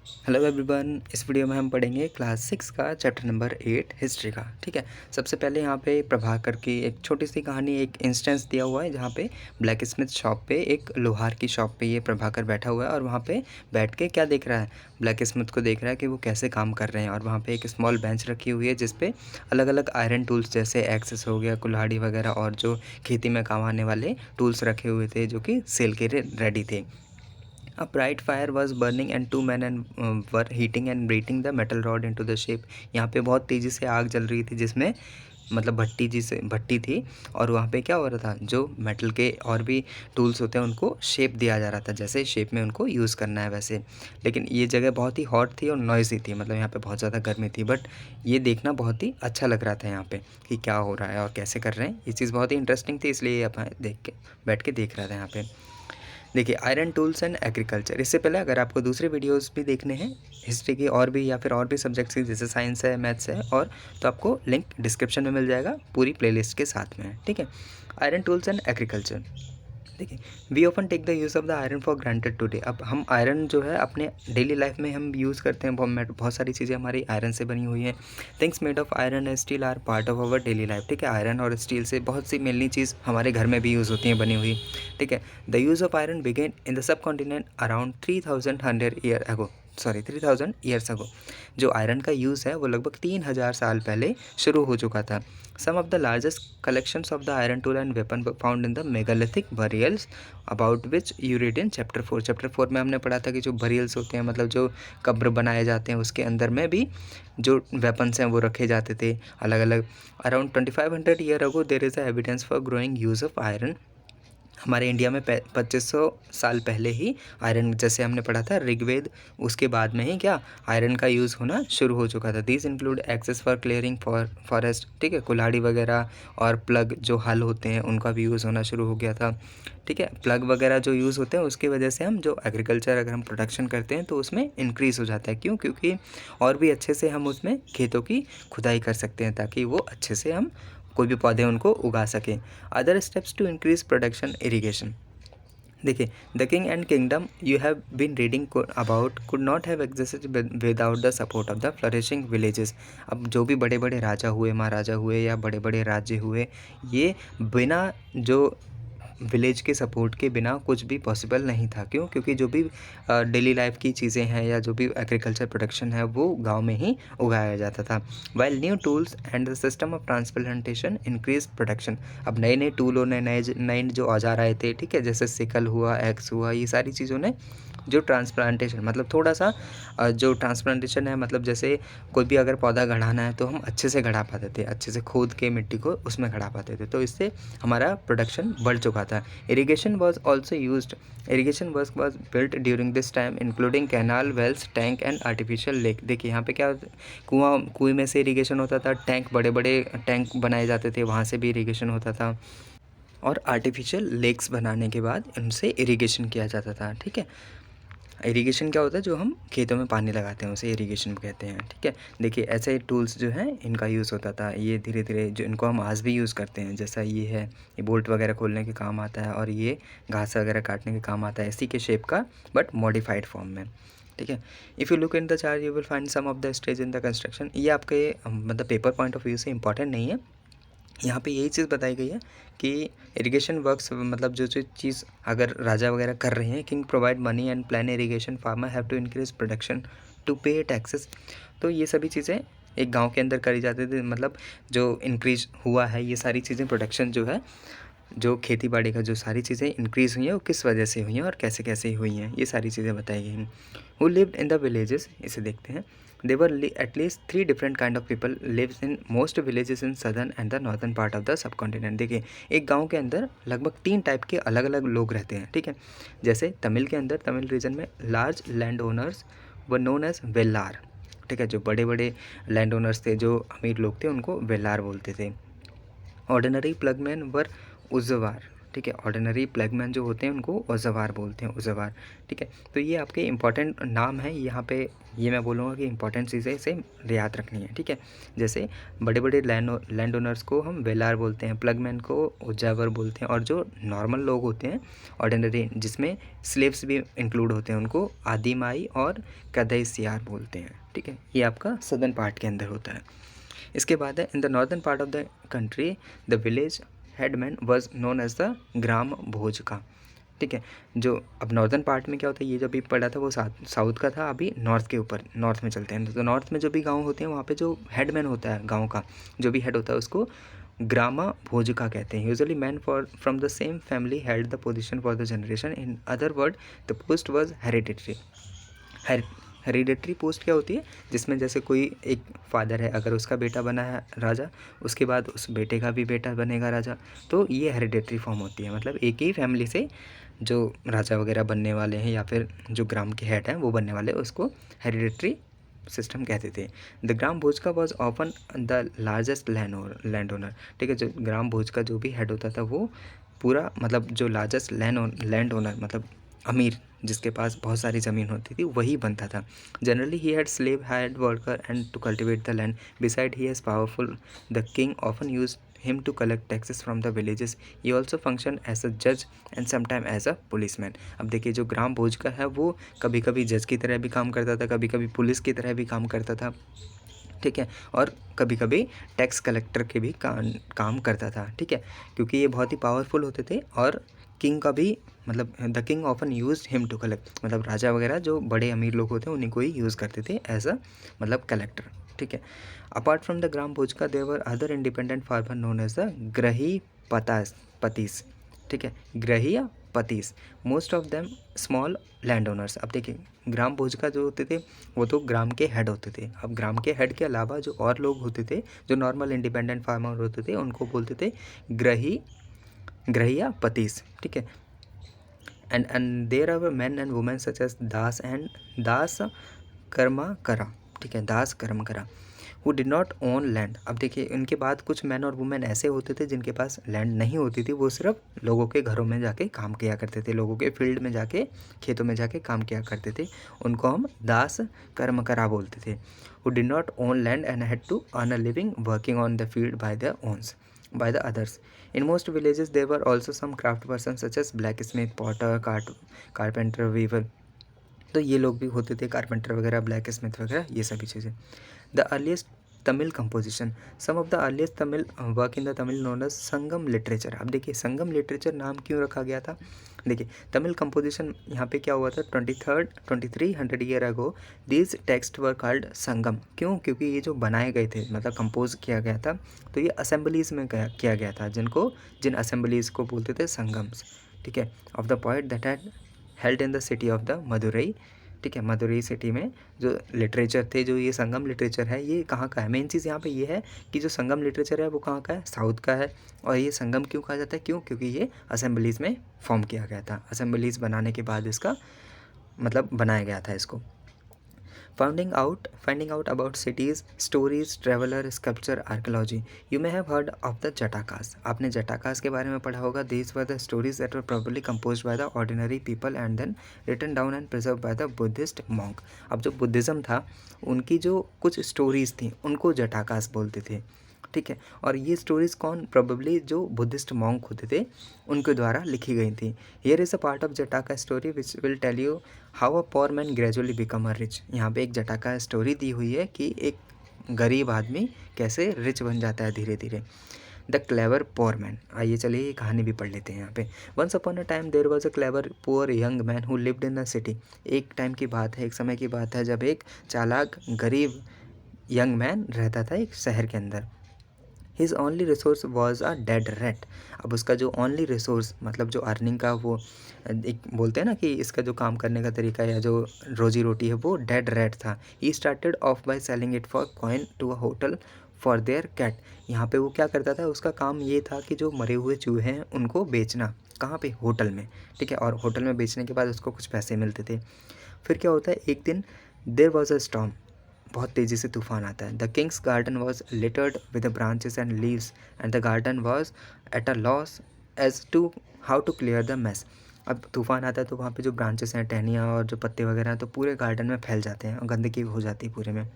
Hello everyone, इस video में हम पढ़ेंगे क्लास 6 का चैप्टर नंबर 8 हिस्ट्री का। ठीक है। सबसे पहले यहाँ पे प्रभाकर की एक छोटी सी कहानी, एक इंस्टेंस दिया हुआ है जहाँ पे ब्लैक स्मिथ शॉप पे, एक लोहार की शॉप पे ये प्रभाकर बैठा हुआ है और वहाँ पे बैठ के क्या देख रहा है, ब्लैक स्मिथ को देख रहा है कि वो कैसे काम कर रहे हैं। और वहाँ पर एक स्मॉल बेंच रखी हुई है जिसपे अलग अलग आयरन टूल्स जैसे एक्सेस हो गया, कुल्हाड़ी वगैरह और जो खेती में काम आने वाले टूल्स रखे हुए थे जो कि सेल के रेडी थे। A bright fire was burning and two men were heating and beating the metal rod into the shape। यहाँ पे बहुत तेज़ी से आग जल रही थी जिसमें मतलब भट्टी थी और वहाँ पे क्या हो रहा था, जो मेटल के और भी टूल्स होते हैं उनको शेप दिया जा रहा था, जैसे शेप में उनको यूज़ करना है वैसे। लेकिन ये जगह बहुत ही हॉट थी और नॉइज़ी थी, मतलब यहाँ पे बहुत ज़्यादा गर्मी थी, बट ये देखना बहुत ही अच्छा लग रहा था यहाँ पे कि क्या हो रहा है और कैसे कर रहे हैं। ये चीज़ बहुत ही इंटरेस्टिंग थी, इसलिए अपन बैठ के देख रहा था यहाँ पे। देखिए, आयरन टूल्स एंड एग्रीकल्चर। इससे पहले अगर आपको दूसरे वीडियोस भी देखने हैं हिस्ट्री की और भी या फिर और भी सब्जेक्ट्स की, जैसे साइंस है, मैथ्स है, और तो आपको लिंक डिस्क्रिप्शन में मिल जाएगा पूरी प्लेलिस्ट के साथ में। ठीक है। Iron tools and agriculture. देखिए, we often take the use of the iron for granted today. अब हम आयरन जो है अपने डेली लाइफ में हम यूज़ करते हैं, बहुत सारी चीज़ें हमारी आयरन से बनी हुई हैं। Things made of iron and steel are part of our daily life. ठीक है। आयरन और स्टील से बहुत सी मेनली चीज़ हमारे घर में भी यूज़ होती हैं बनी हुई। ठीक है। The use of iron began in the subcontinent around 3000 years ago. जो आयरन का यूज़ है वो लगभग 3000 साल पहले शुरू हो चुका था। Some of the largest collections of the iron tool and weapon found in the megalithic burials about which you read in chapter 4। Chapter 4 में हमने पढ़ा था कि जो बरियल्स होते हैं, मतलब जो कब्र बनाए जाते हैं, उसके अंदर में भी जो वेपन्स हैं वो रखे जाते थे अलग अलग। Around 2500 year ago there is a evidence for growing use of iron. हमारे इंडिया में 2500 साल पहले ही आयरन, जैसे हमने पढ़ा था ऋग्वेद, उसके बाद में ही क्या आयरन का यूज़ होना शुरू हो चुका था। These include axes for clearing forest. ठीक है। कुल्हाड़ी वगैरह और प्लग जो हल होते हैं उनका भी यूज़ होना शुरू हो गया था। ठीक है। प्लग वगैरह जो यूज़ होते हैं उसकी वजह से हम जो एग्रीकल्चर अगर हम प्रोडक्शन करते हैं तो उसमें इंक्रीज़ हो जाता है। क्यों? क्योंकि और भी अच्छे से हम उसमें खेतों की खुदाई कर सकते हैं ताकि वो अच्छे से हम कोई भी पौधे उनको उगा सकें। Other steps to increase production, irrigation. देखिए, the king and kingdom you have been reading about could not have existed without the support of the flourishing villages. अब जो भी बड़े बड़े राजा हुए, महाराजा हुए या बड़े बड़े राज्य हुए, ये बिना जो विलेज के सपोर्ट के बिना कुछ भी पॉसिबल नहीं था। क्यों? क्योंकि जो भी डेली लाइफ की चीज़ें हैं या जो भी एग्रीकल्चर प्रोडक्शन है वो गांव में ही उगाया जाता था। While new tools and the system of transplantation increase production. अब नए नए टूल और नए जो औजार आए थे, ठीक है, जैसे सिकल हुआ, एक्स हुआ, ये सारी चीज़ों ने जो ट्रांसप्लांटेशन, मतलब थोड़ा सा जो ट्रांसप्लांटेशन है, मतलब जैसे कोई भी अगर पौधा गढ़ाना है तो हम अच्छे से गढ़ा पाते थे, अच्छे से खोद के मिट्टी को उसमें गढ़ा पाते थे, तो इससे हमारा प्रोडक्शन बढ़ चुका था। Irrigation was also used. Irrigation work was built during this time including canal, wells, tank and artificial lake. देखिए यहाँ पे क्या, कुएँ में से इरिगेशन होता था, टैंक, बड़े बड़े टैंक बनाए जाते थे, वहाँ से भी इरिगेशन होता था, और आर्टिफिशियल लेक्स बनाने के बाद उनसे इरिगेशन किया जाता था। ठीक है। इरिगेशन क्या होता है, जो हम खेतों में पानी लगाते हैं उसे इरिगेशन कहते हैं। ठीक है। देखिए, ऐसे टूल्स जो हैं इनका यूज़ होता था, ये धीरे धीरे जो इनको हम आज भी यूज़ करते हैं, जैसा ये है, ये बोल्ट वगैरह खोलने के काम आता है और ये घास वगैरह काटने के काम आता है, इसी के शेप का बट मॉडिफाइड फॉर्म में। ठीक है। If you look in the chart you will find some of the stage in the construction. ये आपके मतलब पेपर पॉइंट ऑफ व्यू से इंपॉर्टेंट नहीं है, यहाँ पे यही चीज़ बताई गई है कि इरिगेशन वर्क्स, मतलब जो जो चीज़ अगर राजा वगैरह कर रहे हैं, king provide money and plan irrigation, farmer have to increase production to pay taxes. तो ये सभी चीज़ें एक गांव के अंदर करी जाती थी, मतलब जो इंक्रीज हुआ है ये सारी चीज़ें, प्रोडक्शन जो है, जो खेती बाड़ी का जो सारी चीज़ें इंक्रीज़ हुई हैं वो किस वजह से हुई हैं और कैसे कैसे हुई हैं, ये सारी चीज़ें बताई गई हैं। Who lived in the villages, इसे देखते हैं। There were at least 3 different kind of people lives in most villages in southern and the northern part of the subcontinent. देखिए, एक गांव के अंदर लगभग 3 टाइप के अलग अलग लोग रहते हैं। ठीक है। जैसे तमिल के अंदर, तमिल रीजन में लार्ज लैंड ओनर्स व नोन एज वेल्लार। ठीक है। जो बड़े बड़े लैंड ओनर्स थे, जो अमीर लोग थे, उनको वेल्लार बोलते थे। ऑर्डिनरी प्लगमैन वर उज्जवार। ठीक है। ऑर्डिनरी प्लगमैन जो होते हैं उनको ओज़ावार बोलते हैं, ओज़ावार, ठीक है। तो ये आपके इंपॉर्टेंट नाम है यहाँ पे, ये मैं बोलूँगा कि इंपॉर्टेंट चीज़ें इसे याद रखनी है, ठीक है। जैसे बड़े बड़े लैंड ओनर्स को हम वेलार बोलते हैं, प्लगमैन को ओज़ावार बोलते हैं, और जो नॉर्मल लोग होते हैं ऑर्डिनरी, जिसमें स्लेव्स भी इंक्लूड होते हैं, उनको आदिमाई और कदैसियार बोलते हैं, ठीक है। ये आपका सदर्न पार्ट के अंदर होता है। इसके बाद है in the northern part of the country the village headman was known as the grama bhojaka, ठीक है। जो अब नॉर्दर्न पार्ट में क्या होता है, ये जो अभी पढ़ा था वो साउथ का था, अभी नॉर्थ के ऊपर, नॉर्थ में चलते हैं। तो नॉर्थ में जो भी गांव होते हैं वहाँ पे जो हेडमैन होता है, गांव का जो भी हेड होता है, उसको ग्रामा भोजका कहते हैं। Usually man for from the same family held the position for the generation, in other word the post was hereditary. Hereditary post क्या होती है, जिसमें जैसे कोई एक फादर है, अगर उसका बेटा बना है राजा, उसके बाद उस बेटे का भी बेटा बनेगा राजा, तो ये हेरिडेटरी फॉर्म होती है। मतलब एक ही फैमिली से जो राजा वगैरह बनने वाले हैं या फिर जो ग्राम के हेड हैं वो बनने वाले, उसको हेरिडेटरी सिस्टम कहते थे। द ग्राम भोज का was often the largest land owner, ठीक है। जो ग्राम भोज का जो भी हेड होता था वो पूरा, मतलब जो लार्जेस्ट लैंड ओनर, मतलब अमीर, जिसके पास बहुत सारी ज़मीन होती थी, वही बनता था। Generally he had slave, hired worker and to cultivate the land, beside he has powerful the king often use him to collect taxes from the villages. He also functioned as a judge and sometime as a policeman. अब देखिए जो ग्राम भोज का है वो कभी कभी जज की तरह भी काम करता था, कभी कभी पुलिस की तरह भी काम करता था, ठीक है, और कभी कभी टैक्स कलेक्टर के भी काम करता था, ठीक है। क्योंकि ये बहुत ही पावरफुल होते थे, और किंग का भी, मतलब the king often use him to collect, मतलब राजा वगैरह जो बड़े अमीर लोग होते हैं उन्हीं को ही यूज़ करते थे एज अ, मतलब कलेक्टर, ठीक है। Apart from the grama bhoja there were other independent farmer known as the grihapatis, ठीक है, ग्रही या पतीस, most of them small land owners. अब देखिए ग्राम भोज जो होते थे वो तो ग्राम के हेड होते थे। अब ग्राम के हेड के अलावा जो और लोग होते थे, जो नॉर्मल इंडिपेंडेंट फार्मर होते थे, उनको बोलते थे ग्रही या पतीस, ठीक है। And there are man and women such as dasa karmakara, ठीक है, dasa karmakara, who did not own land. अब देखिए इनके बाद कुछ मैन और वुमेन ऐसे होते थे जिनके पास लैंड नहीं होती थी, वो सिर्फ लोगों के घरों में जाके काम किया करते थे, लोगों के फील्ड में जाके, खेतों में जाके काम किया करते थे, उनको हम दास कर्मकरा बोलते थे। Who did not own land and had to earn a living working on the field by the others. In most villages there were also some craft persons such as blacksmith, potter, carpenter, weaver. तो ये लोग भी होते थे, carpenter वगैरह, black Smith वगैरह, ये सभी चीज़ें। The earliest Tamil composition, some of the earliest Tamil work in the Tamil known as Sangam literature. अब देखिए संगम लिटरेचर नाम क्यों रखा गया था, देखिए तमिल कंपोजिशन यहाँ पे क्या हुआ था, 2300 year ago these text were called Sangam. क्यों, क्योंकि ये जो बनाए गए थे, मतलब कंपोज किया गया था, तो ये असेंबलीज़ में किया गया था, जिन असेंबलीज़ को बोलते थे संगम्स, ठीक है, of the poet that had held in the city of the Madurai, ठीक है। मदुरई सिटी में जो लिटरेचर थे, जो ये संगम लिटरेचर है, ये कहाँ का है, मेन चीज़ यहाँ पे ये है कि जो संगम लिटरेचर है वो कहाँ का है, साउथ का है। और ये संगम क्यों कहा जाता है, क्यों, क्योंकि ये असेंबलीज़ में फॉर्म किया गया था, असेंबलीज़ बनाने के बाद इसका मतलब बनाया गया था इसको। Finding out about cities, stories, traveler, sculpture, archaeology. You may have heard of the Jatakas. आपने जटाकास के बारे में पढ़ा होगा. These were the stories that were probably composed by the ordinary people and then written down and preserved by the Buddhist monk. अब जो Buddhism था उनकी जो कुछ स्टोरीज़ थी उनको जटाकास बोलते थे, ठीक है। और ये स्टोरीज़ कौन, प्रोबेबली जो बुद्धिस्ट मॉन्क होते थे उनके द्वारा लिखी गई थी। Here is a part of Jataka story which will tell you how a poor man gradually become a rich. यहाँ पे एक जटाका स्टोरी दी हुई है कि एक गरीब आदमी कैसे रिच बन जाता है धीरे धीरे। द क्लेवर पोर मैन, आइए चलिए ये कहानी भी पढ़ लेते हैं यहाँ पे। Once upon a time there was a clever poor young man who lived in a city. एक टाइम की बात है, एक समय की बात है जब एक चालाक गरीब यंग मैन रहता था एक शहर के अंदर। His only resource was a dead rat. अब उसका जो ओनली रिसोर्स, मतलब जो अर्निंग का वो एक बोलते हैं ना कि इसका जो काम करने का तरीका या जो रोजी रोटी है वो डेड रैट था। He started off by selling it for coin to a hotel for their cat. यहाँ पे वो क्या करता था, उसका काम ये था कि जो मरे हुए चूहे हैं उनको बेचना, कहाँ पे, होटल में, ठीक है। और होटल में बेचने के बाद उसको कुछ पैसे मिलते थे। फिर क्या होता है, एक दिन देयर वॉज अ स्टॉर्म, बहुत तेज़ी से तूफान आता है। The king's garden was littered with branches and leaves and the garden was at a loss as to how to clear the mess. अब तूफ़ान आता है तो वहाँ पे जो ब्रांचेस हैं, टहनियाँ और जो पत्ते वगैरह हैं, तो पूरे गार्डन में फैल जाते हैं और गंदगी हो जाती है पूरे में।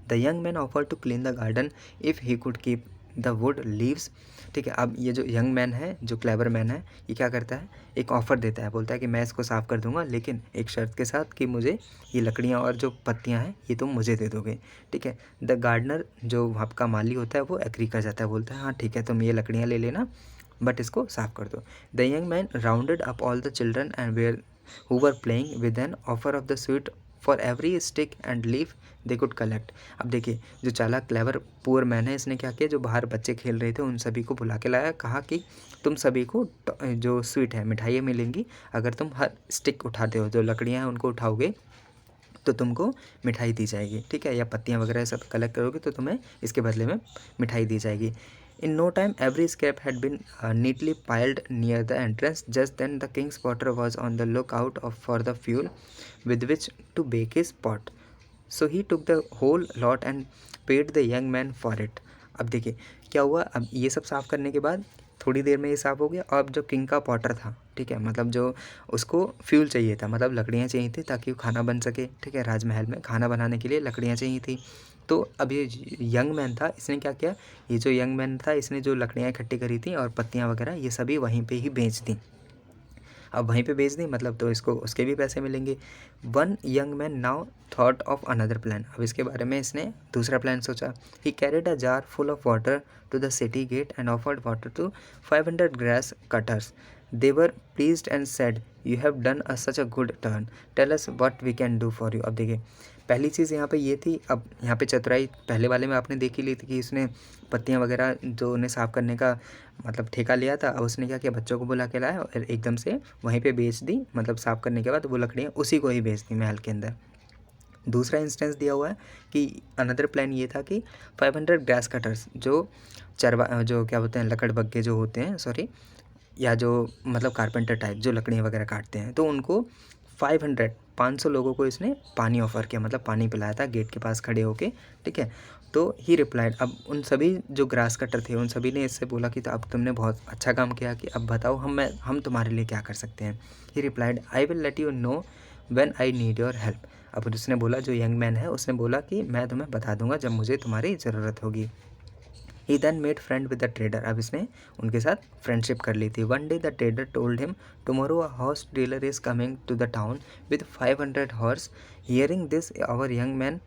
The young man offer to clean the garden if he could keep the wood leaves. ठीक है, अब ये जो यंग मैन है, जो क्लेवर मैन है, ये क्या करता है, एक ऑफ़र देता है, बोलता है कि मैं इसको साफ़ कर दूंगा, लेकिन एक शर्त के साथ कि मुझे ये लकड़ियाँ और जो पत्तियाँ हैं ये तुम मुझे दे दोगे। ठीक है, द गार्डनर जो वहाँ का माली होता है वो एग्री कर जाता है, बोलता है हाँ ठीक है, तुम ये लकड़ियाँ ले लेना, बट इसको साफ़ कर दो। The young man rounded up all the children and where who were playing with an offer of the sweet for every stick and leaf they could collect. अब देखिए, जो चालाक क्लेवर पुअर मैन है, इसने क्या किया, जो बाहर बच्चे खेल रहे थे उन सभी को बुला के लाया, कहा कि तुम सभी को जो स्वीट है, मिठाइयाँ मिलेंगी, अगर तुम हर स्टिक उठाते हो, जो लकड़ियाँ हैं उनको उठाओगे तो तुमको मिठाई दी जाएगी। ठीक है, या पत्तियाँ वगैरह सब कलेक्ट करोगे तो तुम्हें इसके बदले में मिठाई दी जाएगी। In no time, every scrap had been neatly piled near the entrance. Just then, the king's potter was on the lookout for the fuel with which to bake his pot. So he took the whole lot and paid the young man for it. अब देखिए क्या हुआ, अब ये सब साफ़ करने के बाद थोड़ी देर में ये साफ़ हो गया। अब जो किंग का पॉटर था, ठीक है, मतलब जो उसको फ्यूल चाहिए था, मतलब लकड़ियाँ चाहिए थी ताकि वो खाना बन सके। ठीक है, राजमहल में खाना बनाने के लिए लकड़ियाँ चाहिए थी। तो अब ये यंग मैन था, इसने क्या किया, ये जो यंग मैन था इसने जो लकड़ियाँ इकट्ठी करी थी और पत्तियाँ वगैरह ये सभी वहीं पे ही बेच दी। अब वहीं पे बेच दी मतलब तो इसको उसके भी पैसे मिलेंगे। One young man now thought of another plan. अब इसके बारे में इसने दूसरा प्लान सोचा। He carried a jar full of water to the city gate and offered water to 500 grass cutters. They were pleased and said you have done such a good turn, tell us what we can do for you. अब देखिए पहली चीज़ यहाँ पे ये थी, अब यहाँ पे चतुराई पहले वाले में आपने देखी ली थी कि इसने पत्तियाँ वगैरह जो उन्हें साफ़ करने का मतलब ठेका लिया था। अब उसने क्या किया, बच्चों को बुला के लाया और एकदम से वहीं पे बेच दी, मतलब साफ़ करने के बाद वो लकड़ियाँ उसी को ही बेच दी महल के अंदर। दूसरा इंस्टेंस दिया हुआ है कि अनदर प्लान ये था कि 500 ग्रास कटर्स, जो जो क्या बोलते हैं, लकड़बग्गे जो होते हैं, सॉरी, या जो मतलब कारपेंटर टाइप जो लकड़ियाँ वगैरह काटते हैं, तो उनको 500 लोगों को इसने पानी ऑफ़र किया, मतलब पानी पिलाया था गेट के पास खड़े होके। ठीक है, तो ही रिप्लाइड, अब उन सभी जो ग्रास कटर थे उन सभी ने इससे बोला कि तो अब तुमने बहुत अच्छा काम किया, कि अब बताओ हम तुम्हारे लिए क्या कर सकते हैं। ही replied I will let you know when I need your help. अब उसने बोला, जो यंग मैन है उसने बोला कि मैं तुम्हें बता दूंगा जब मुझे तुम्हारी ज़रूरत होगी। He then made friend with the trader. अब इसने उनके साथ फ्रेंडशिप कर ली थी। One day the trader told him tomorrow a horse dealer is coming to the town with 500 horse. Hearing this our young man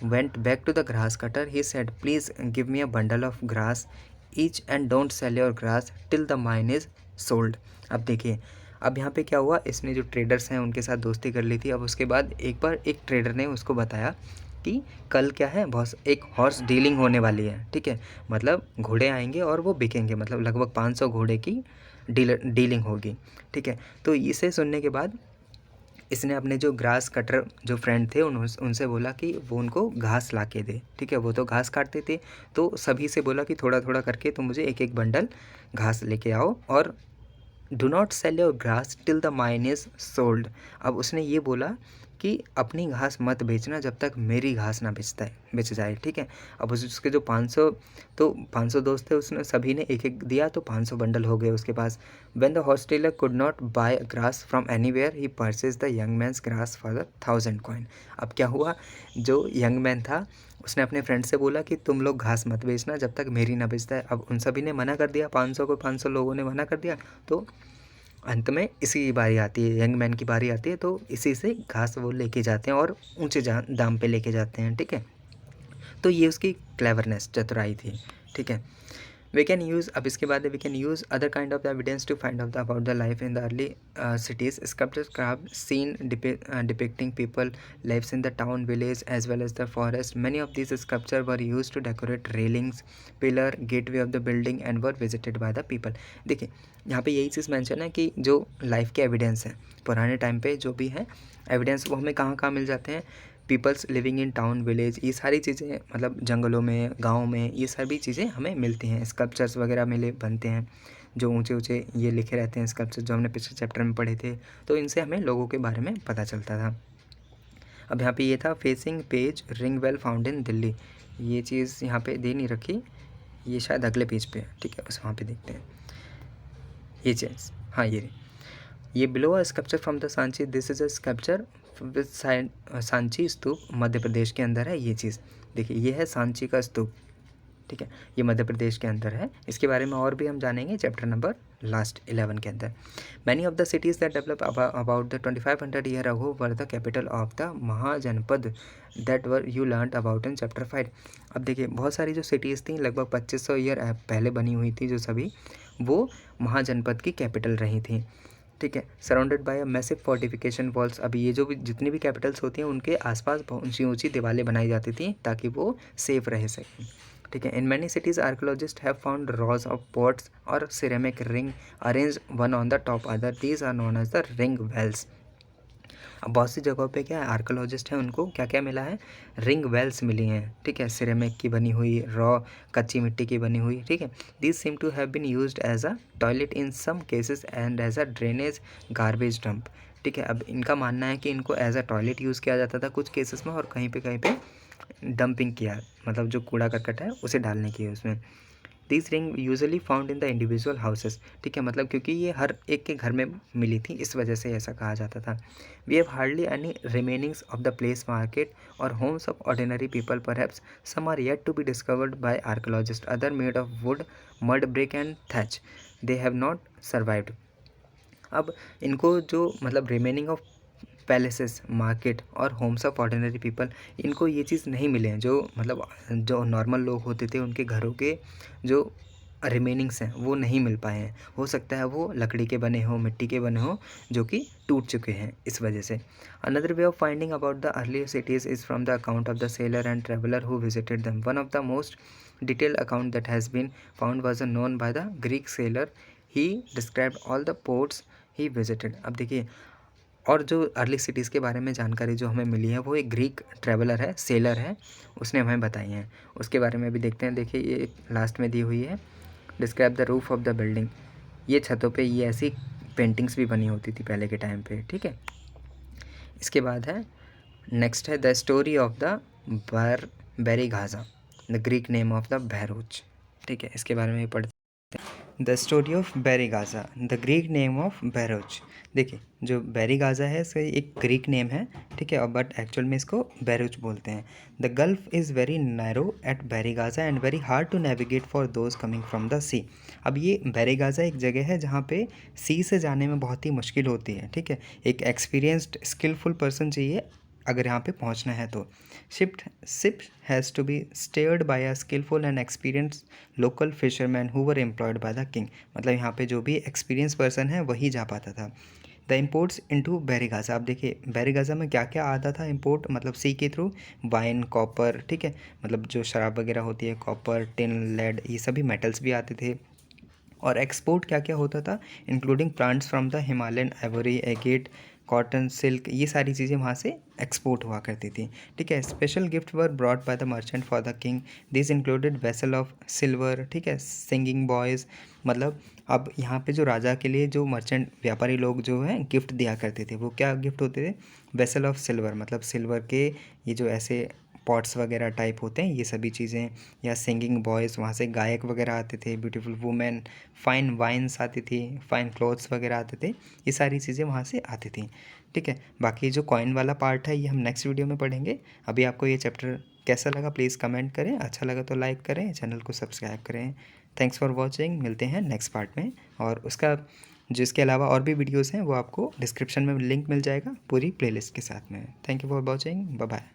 went back to the grass cutter. He said, please give me a bundle of grass each and don't sell your grass till the mine is sold. अब देखिए, अब यहाँ पे क्या हुआ, इसने जो traders हैं उनके साथ दोस्ती कर ली थी। अब उसके बाद एक बार एक ट्रेडर ने उसको बताया कि कल क्या है बॉस, एक हॉर्स डीलिंग होने वाली है। ठीक है, मतलब घोड़े आएंगे और वो बिकेंगे, मतलब लगभग 500 घोड़े की डीलिंग होगी। ठीक है, तो इसे सुनने के बाद इसने अपने जो ग्रास कटर जो फ्रेंड थे उनसे बोला कि वो उनको घास ला के दे। ठीक है, वो तो घास काटते थे, तो सभी से बोला कि थोड़ा थोड़ा करके तुम मुझे एक एक बंडल घास लेके आओ और do not sell your grass till the mine is sold. अब उसने ये बोला कि अपनी घास मत बेचना जब तक मेरी घास ना बेच जाए। ठीक है, अब उसके जो 500 दोस्त थे उसने सभी ने एक एक दिया, तो 500 बंडल हो गए उसके पास। When the horse dealer could not buy grass from anywhere he purchase the young man's grass for the 1000 coin. अब क्या हुआ, जो यंग मैन था उसने अपने फ्रेंड से बोला कि तुम लोग घास मत बेचना जब तक मेरी ना बेचता है। अब उन सभी ने मना कर दिया, 500 लोगों ने मना कर दिया। तो अंत में इसी की बारी आती है, यंग मैन की बारी आती है, तो इसी से घास वो लेके जाते हैं और ऊंचे दाम पे लेके जाते हैं। ठीक है, तो ये उसकी क्लेवरनेस, चतुराई थी। ठीक है, वी कैन यूज़, अब इसके बाद we can use other kind of the evidence to find out about the life in the early cities. Sculptures carved scene depicting people lives in the town, village as well as the forest. Many of these sculptures were used to decorate railings, pillar, gateway of the building and were visited by the people. देखिए यहाँ पे यही चीज़ mention है कि जो life के evidence हैं पुराने टाइम पे जो भी हैं एविडेंस, वो हमें कहाँ कहाँ मिल जाते हैं, peoples living in town, village, ये सारी चीज़ें, मतलब जंगलों में, गाँव में, ये सभी चीज़ें हमें मिलती हैं। स्कल्पचर्स वगैरह मिले बनते हैं, जो ऊंचे ऊंचे ये लिखे रहते हैं स्कल्पचर, जो हमने पिछले चैप्टर में पढ़े थे, तो इनसे हमें लोगों के बारे में पता चलता था। अब यहाँ पे ये था facing page ring well found in Delhi, ये चीज़ यहाँ पे दे नहीं रखी, ये शायद अगले पेज पे है। ठीक है, बस वहाँ पे देखते हैं। ये चीज़, हाँ ये below a sculpture from the Sanchi, this is a sculpture with Sanchi stupa, Madhya Pradesh के अंदर है ये चीज़। देखिए ये है सांची का स्तूप, ठीक है, ये मध्य प्रदेश के अंदर है। इसके बारे में और भी हम जानेंगे चैप्टर नंबर लास्ट 11 के अंदर। Many of the cities that develop about the 2500 year ago were the capital of the mahajanapada that were you learn about in chapter 5। अब देखिए बहुत सारी जो सिटीज़ थी लगभग 2500 ईयर पहले बनी हुई थी, जो सभी वो महाजनपद की कैपिटल रही थी, ठीक है। Surrounded by a massive fortification walls. अभी ये जो भी जितनी भी कैपिटल्स होती हैं उनके आसपास ऊंची ऊंची दीवारें बनाई जाती थी ताकि वो सेफ रह सकें, ठीक है। In many cities archaeologist have found rows of pots और ceramic ring arrange one on the top other, these are known as the ring wells. अब बहुत सी जगहों पे क्या है आर्कोलॉजिस्ट हैं उनको क्या क्या मिला है, रिंग वेल्स मिली हैं, ठीक है, सिरेमिक की बनी हुई, रॉ कच्ची मिट्टी की बनी हुई, ठीक है। This seem to have been used as a toilet in some cases and as a drainage garbage dump, ठीक है। अब इनका मानना है कि इनको एज अ टॉयलेट यूज़ किया जाता था कुछ केसेस में, और कहीं पे डंपिंग किया, मतलब जो कूड़ा करकट है उसे डालने की है उसमें। This ring usually found in the individual houses, ठीक है, मतलब क्योंकि ये हर एक के घर में मिली थी इस वजह से ऐसा कहा जाता था। We have hardly any remainings of the place market और homes of ordinary people, perhaps some are yet to be discovered by archaeologist, other made of wood, mud, brick and thatch, they have not survived. अब इनको जो मतलब remaining of palaces, market और homes of ordinary people, इनको ये चीज़ नहीं मिले हैं, जो मतलब जो नॉर्मल लोग होते थे उनके घरों के जो रिमेनिंग्स हैं वो नहीं मिल पाए हैं। हो सकता है वो लकड़ी के बने हों, मिट्टी के बने हों, जो कि टूट चुके हैं इस वजह से। Another way of finding about the early cities is from the account of the sailor and traveller who visited them. One of the most detailed account that has been found was known by the Greek sailor. He described all the ports he visited. अब देखिए और जो early cities के बारे में जानकारी जो हमें मिली है वो एक ग्रीक ट्रैवलर है, सेलर है, उसने हमें बताई हैं। उसके बारे में भी देखते हैं। देखिए ये लास्ट में दी हुई है, describe the roof of the building. ये छतों पे ये ऐसी पेंटिंग्स भी बनी होती थी पहले के टाइम पे, ठीक है। इसके बाद है नेक्स्ट है the story of the Barygaza, the Greek name of the Bharuch, ठीक है। इसके बारे में पढ़ते the story of Barygaza, the Greek name of Bharuch. देखिए जो बेरीगाजा है इसका एक ग्रीक नेम है, ठीक है, और बट एक्चुअल में इसको बैरोच बोलते हैं। The gulf is very narrow at Barygaza and very hard to navigate for those coming from the sea. अब ये बेरीगाजा एक जगह है जहाँ पे सी से जाने में बहुत ही मुश्किल होती है, ठीक है। एक एक्सपीरियंस्ड स्किलफुल पर्सन चाहिए अगर यहाँ पे पहुँचना है तो। Ship has to be steered by a skilful and experienced local fisherman who were employed by the king. मतलब यहाँ पे जो भी एक्सपीरियंस पर्सन है वही जा पाता था। The imports into Barygaza. अब देखिए बेरीगाजा में क्या क्या आता था इम्पोर्ट, मतलब सी के थ्रू वाइन, कॉपर, ठीक है, मतलब जो शराब वगैरह होती है, कॉपर, टिन, लेड, ये सभी मेटल्स भी आते थे। और एक्सपोर्ट क्या क्या होता था, including plants from the Himalayan every, agate, cotton, silk, ये सारी चीज़ें वहाँ से एक्सपोर्ट हुआ करती थी, ठीक है। Special gift were brought by the merchant for the king, this included vessel of silver, ठीक है, सिंगिंग बॉयज़। मतलब अब यहाँ पे जो राजा के लिए जो मर्चेंट व्यापारी लोग जो हैं गिफ्ट दिया करते थे, वो क्या गिफ्ट होते थे, वेसल ऑफ सिल्वर, मतलब सिल्वर के ये जो ऐसे पॉट्स वगैरह टाइप होते हैं ये सभी चीज़ें, या सिंगिंग बॉयज़, वहाँ से गायक वगैरह आते थे, ब्यूटीफुल वुमेन, फाइन वाइन्स आती थी, फाइन क्लोथ्स वगैरह आते थे, ये सारी चीज़ें वहाँ से आती थी, ठीक है। बाकी जो कॉइन वाला पार्ट है ये हम नेक्स्ट वीडियो में पढ़ेंगे। अभी आपको ये चैप्टर कैसा लगा प्लीज़ कमेंट करें, अच्छा लगा तो लाइक करें, चैनल को सब्सक्राइब करें। थैंक्स फॉर वॉचिंग, मिलते हैं नेक्स्ट पार्ट में। और उसका जो इसके अलावा और भी वीडियोज़ हैं वो आपको डिस्क्रिप्शन में लिंक मिल जाएगा पूरी प्लेलिस्ट के साथ में। Thank you for watching, bye bye.